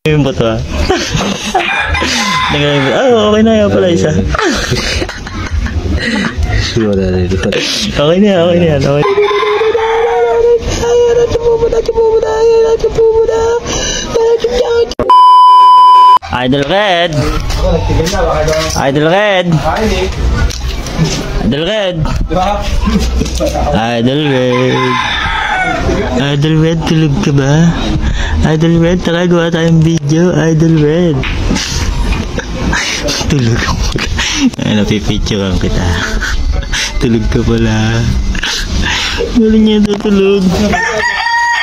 Yung bato ah. Okay na yan pala isa. Okay na yan. Idol Red. Idol Red, tulog ka ba? Idol Red, tara gawa tayong video. Idol Red. Tulog ka pala. Ay, napipicturean kita. Tulog ka pala. Wala niya tutulog.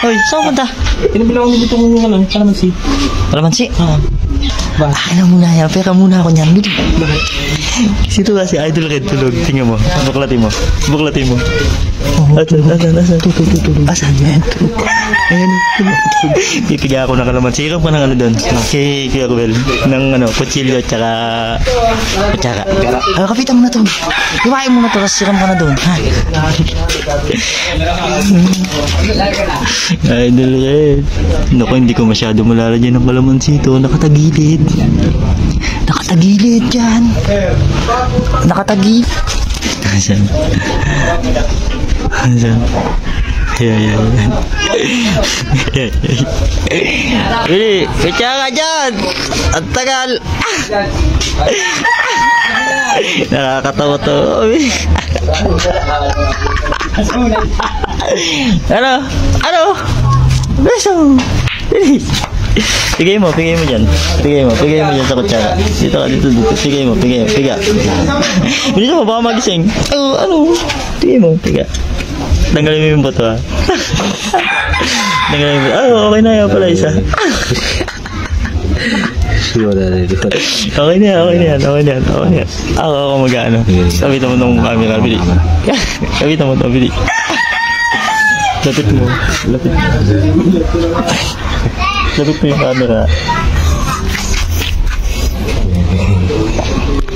Hoy, saan punta? Pinabilang ko dito ng kalamansi. Kalamansi? Oo. Ba? Ano muna yan? Pera muna ako niyan. Bakit? Sito ba si Idol Red tulog? Tingnan mo. Buklatin mo. Asan yan? Ayan. Pipiga ako ng kalamansi. Hirap ka ng ano doon. Kay Ruel. Ng kutsilyo at saka kutsara. Kapitan mo na to. Iwain mo na to. Tapos siram ka na doon. Idol Red. Naku, hindi ko masyado malala dyan ng kalamansi ito. Nakatagilid dyan. Nakatagilid. Asan? Yan. Bili, kaya ka dyan. Ang tagal. Nakakatawa to. Ano? Beso. Bili. Pigay mo dyan. Pigay mo dyan sa kutsara. Dito. Pigay mo. Dito mo, baka magising. Ano? Pigay mo, piga. Tanggalin mo yung bato ah. Okay na yan pala isa. Okay na yan. Ako mag-ano. Kapitan mo ng camera, bili. Lapit mo yung camera.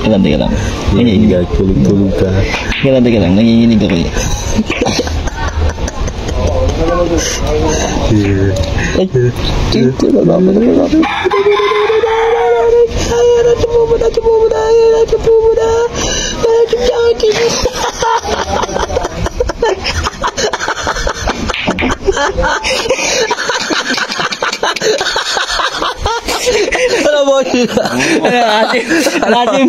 Teka lang. Tulog ka. Teka lang. Nanginginig ako eh. Atim.